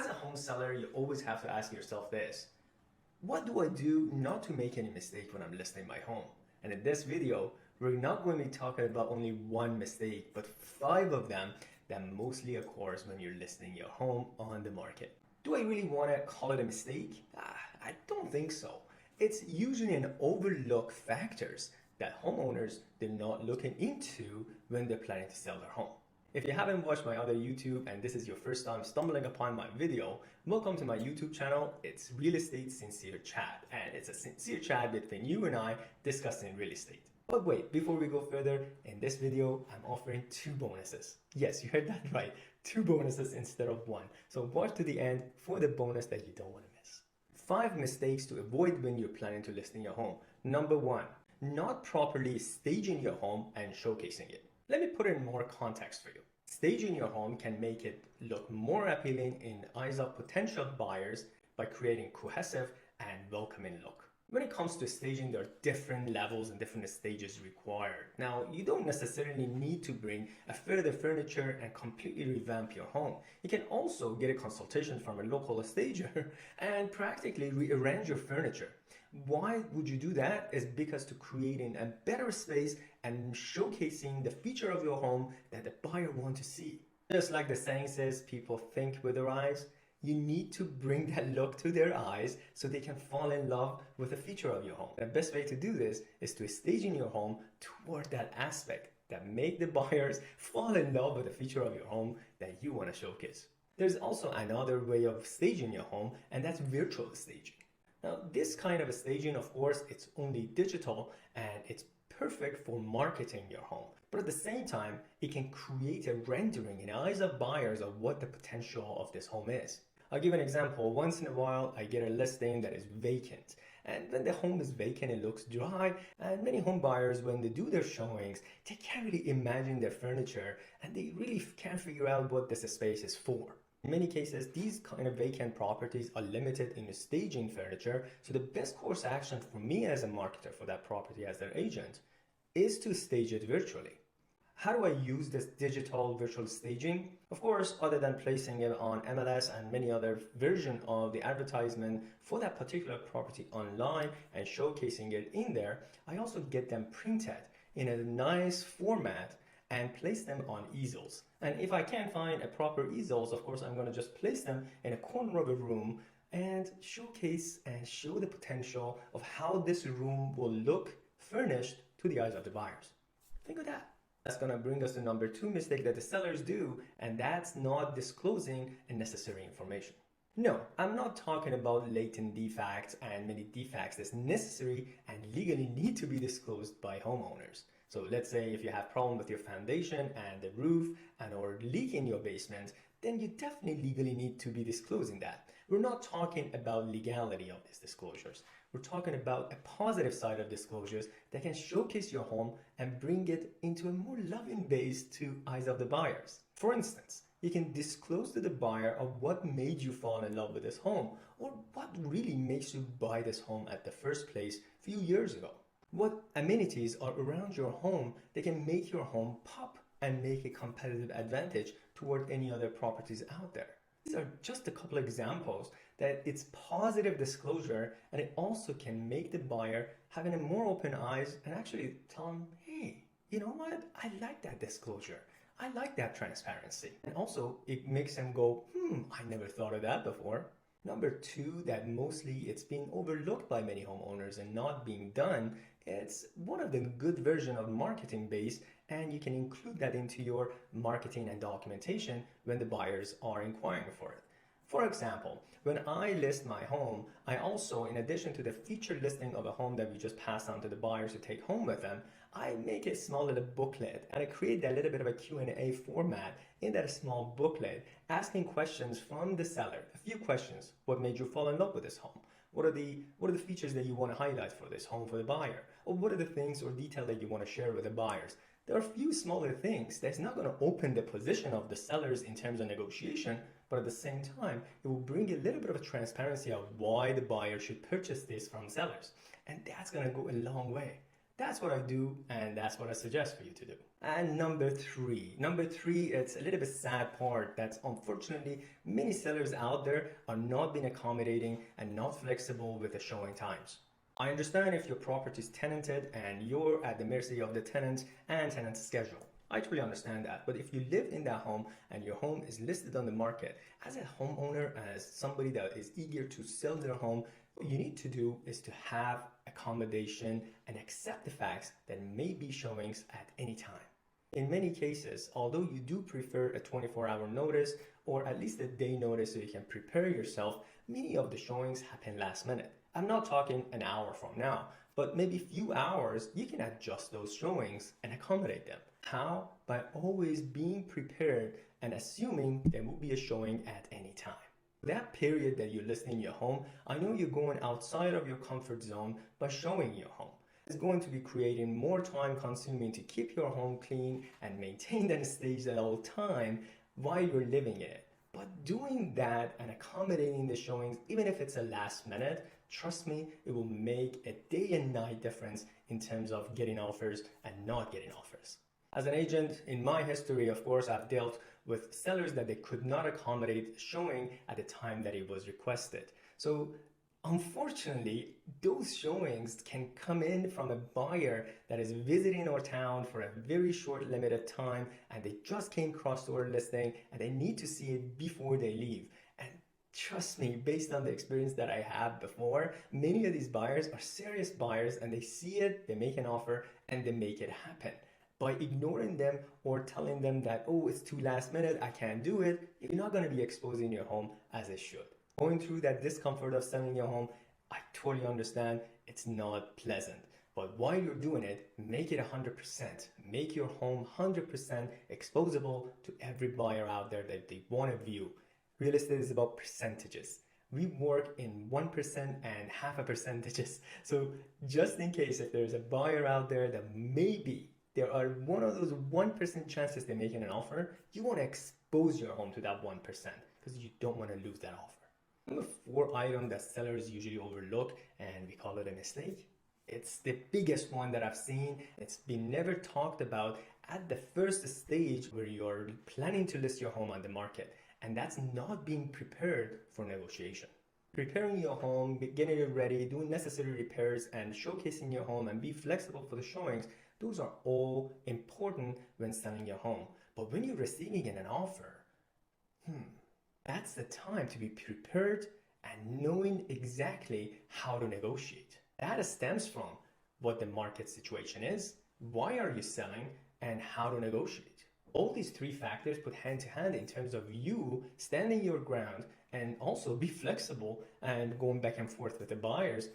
As a home seller, you always have to ask yourself this: what do I do not to make any mistake when I'm listing my home? And in this video, we're not going to be talking about only one mistake, but 5 of them that mostly occurs when you're listing your home on the market. Do I really want to call it a mistake? I don't think so. It's usually an overlooked factors that homeowners they're not looking into when they're planning to sell their home. If you haven't watched my other YouTube and this is your first time stumbling upon my video, welcome to my YouTube channel. It's Real Estate Sincere Chat, and it's a sincere chat between you and I discussing real estate. But wait, before we go further, in this video, I'm offering 2 bonuses. Yes, you heard that right, 2 bonuses instead of 1. So watch to the end for the bonus that you don't want to miss. 5 mistakes to avoid when you're planning to list in your home. Number 1, not properly staging your home and showcasing it. Let me put it in more context for you. Staging your home can make it look more appealing in the eyes of potential buyers by creating cohesive and welcoming look. When it comes to staging, there are different levels and different stages required. Now, you don't necessarily need to bring a further furniture and completely revamp your home. You can also get a consultation from a local stager and practically rearrange your furniture. Why would you do that? Is because to creating a better space and showcasing the feature of your home that the buyer wants to see. Just like the saying says, people think with their eyes. You need to bring that look to their eyes so they can fall in love with the feature of your home. The best way to do this is to stage in your home toward that aspect that make the buyers fall in love with the feature of your home that you want to showcase. There's also another way of staging your home, and that's virtual staging. Now, this kind of a staging, of course, it's only digital and it's perfect for marketing your home. But at the same time, it can create a rendering in the eyes of buyers of what the potential of this home is. I'll give an example. Once in a while, I get a listing that is vacant. And when the home is vacant, it looks dry. And many home buyers, when they do their showings, they can't really imagine their furniture and they really can't figure out what this space is for. In many cases, these kind of vacant properties are limited in staging furniture. So the best course of action for me as a marketer for that property as their agent is to stage it virtually. How do I use this digital virtual staging? Of course, other than placing it on MLS and many other versions of the advertisement for that particular property online and showcasing it in there, I also get them printed in a nice format and place them on easels. And if I can't find a proper easels, of course, I'm going to just place them in a corner of a room and showcase and show the potential of how this room will look furnished to the eyes of the buyers. Think of that. That's going to bring us to number 2 mistake that the sellers do, and that's not disclosing necessary information. No, I'm not talking about latent defects and many defects that's necessary and legally need to be disclosed by homeowners. So let's say if you have problem with your foundation and the roof and or leak in your basement, then you definitely legally need to be disclosing that. We're not talking about legality of these disclosures. We're talking about a positive side of disclosures that can showcase your home and bring it into a more loving base to eyes of the buyers. For instance, you can disclose to the buyer of what made you fall in love with this home or what really makes you buy this home at the first place a few years ago. What amenities are around your home that can make your home pop and make a competitive advantage toward any other properties out there. These are just a couple of examples that it's positive disclosure, and it also can make the buyer having a more open eyes and actually tell them, hey, you know what? I like that disclosure. I like that transparency. And also it makes them go, I never thought of that before. Number 2, that mostly it's being overlooked by many homeowners and not being done. It's one of the good version of marketing base, and you can include that into your marketing and documentation when the buyers are inquiring for it. For example, when I list my home, I also, in addition to the featured listing of a home that we just passed on to the buyers to take home with them, I make a small little booklet and I create that little bit of a Q&A format in that small booklet, asking questions from the seller. A few questions. What made you fall in love with this home? What are the features that you want to highlight for this home for the buyer? Or what are the things or detail that you want to share with the buyers? There are a few smaller things that's not going to open the position of the sellers in terms of negotiation, but at the same time, it will bring a little bit of a transparency of why the buyer should purchase this from sellers. And that's going to go a long way. That's what I do, and that's what I suggest for you to do. And number three, it's a little bit sad part that unfortunately many sellers out there are not being accommodating and not flexible with the showing times. I understand if your property is tenanted and you're at the mercy of the tenant and tenant's schedule. I totally understand that. But if you live in that home and your home is listed on the market, as a homeowner, as somebody that is eager to sell their home, what you need to do is to have accommodation and accept the facts that may be showings at any time. In many cases, although you do prefer a 24-hour notice or at least a day notice so you can prepare yourself, many of the showings happen last minute. I'm not talking an hour from now, but maybe a few hours, you can adjust those showings and accommodate them. How? By always being prepared and assuming there will be a showing at any time. That period that you're listing your home, I know you're going outside of your comfort zone by showing your home. It's going to be creating more time consuming to keep your home clean and maintained and staged at all time while you're living in it. But doing that and accommodating the showings, even if it's a last minute, trust me, it will make a day and night difference in terms of getting offers and not getting offers. As an agent, in my history, of course, I've dealt with sellers that they could not accommodate showing at the time that it was requested. So unfortunately, those showings can come in from a buyer that is visiting our town for a very short limited time and they just came across our listing and they need to see it before they leave. And trust me, based on the experience that I had before, many of these buyers are serious buyers and they see it, they make an offer and they make it happen. By ignoring them or telling them that, oh, it's too last minute, I can't do it, you're not going to be exposing your home as it should. Going through that discomfort of selling your home, I totally understand it's not pleasant. But while you're doing it, make it 100%. Make your home 100% exposable to every buyer out there that they want to view. Real estate is about percentages. We work in 1% and half a percentages. So just in case if there's a buyer out there that maybe there are one of those 1% chances they're making an offer, you want to expose your home to that 1% because you don't want to lose that offer. Number 4 item that sellers usually overlook, and we call it a mistake. It's the biggest one that I've seen. It's been never talked about at the first stage where you're planning to list your home on the market, and that's not being prepared for negotiation. Preparing your home, getting it ready, doing necessary repairs, and showcasing your home and be flexible for the showings, those are all important when selling your home. But when you're receiving an offer, that's the time to be prepared and knowing exactly how to negotiate. That stems from what the market situation is, why are you selling, and how to negotiate. All these 3 factors put hand to hand in terms of you standing your ground and also be flexible and going back and forth with the buyers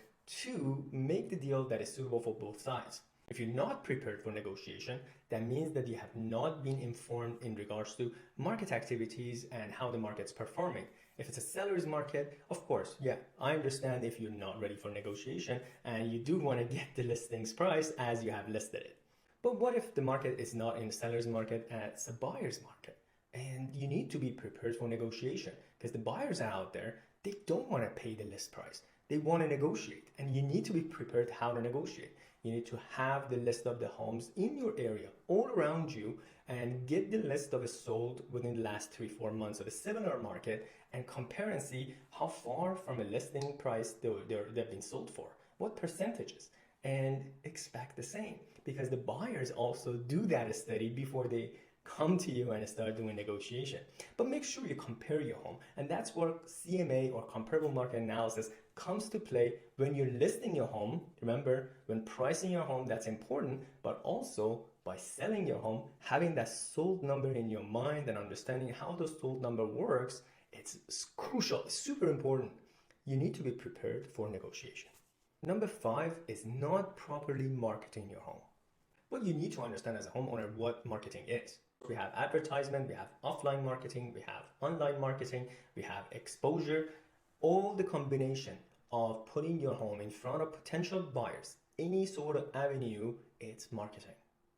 to make the deal that is suitable for both sides. If you're not prepared for negotiation, that means that you have not been informed in regards to market activities and how the market's performing. If it's a seller's market, of course, yeah, I understand if you're not ready for negotiation and you do want to get the listings price as you have listed it. But what if the market is not in the seller's market and it's a buyer's market? And you need to be prepared for negotiation because the buyers out there, they don't want to pay the list price. They want to negotiate and you need to be prepared how to negotiate. You need to have the list of the homes in your area all around you and get the list of it sold within the last 3-4 months of a similar market and compare and see how far from a listing price they've been sold for, what percentages, and expect the same because the buyers also do that study before they come to you and start doing negotiation. But make sure you compare your home, and that's where CMA or comparable market analysis comes to play when you're listing your home. Remember, when pricing your home, that's important, but also by selling your home, having that sold number in your mind and understanding how the sold number works, it's crucial, it's super important. You need to be prepared for negotiation. Number 5 is not properly marketing your home. But you need to understand as a homeowner what marketing is. We have advertisement, we have offline marketing, we have online marketing, we have exposure, all the combination of putting your home in front of potential buyers, any sort of avenue, it's marketing.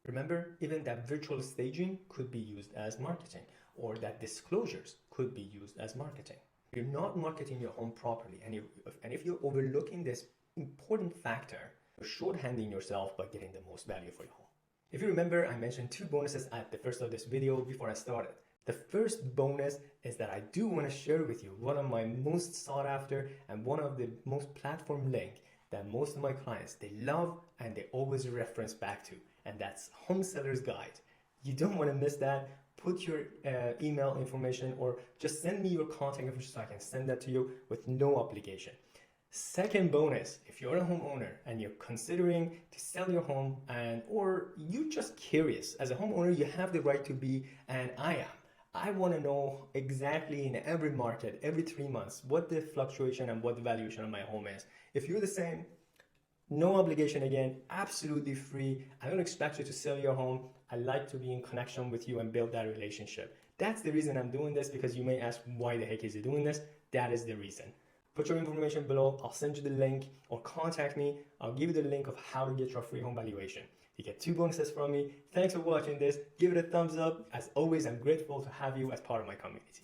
Remember, even that virtual staging could be used as marketing, or that disclosures could be used as marketing. If you're not marketing your home properly, and if you're overlooking this important factor, you're shorthanding yourself by getting the most value for your home. If you remember, I mentioned 2 bonuses at the first of this video before I started. The first bonus is that I do want to share with you one of my most sought after and one of the most platform link that most of my clients, they love and they always reference back to, and that's Home Seller's Guide. You don't want to miss that. Put your email information or just send me your contact information so I can send that to you with no obligation. Second bonus, if you're a homeowner and you're considering to sell your home or you're just curious, as a homeowner, you have the right to be, and I am. I want to know exactly in every market, every 3 months, what the fluctuation and what the valuation of my home is. If you're the same, no obligation again, absolutely free. I don't expect you to sell your home. I like to be in connection with you and build that relationship. That's the reason I'm doing this, because you may ask, why the heck is he doing this? That is the reason. Put your information below. I'll send you the link, or contact me. I'll give you the link of how to get your free home valuation. You get 2 bonuses from me. Thanks for watching this. Give it a thumbs up. As always, I'm grateful to have you as part of my community.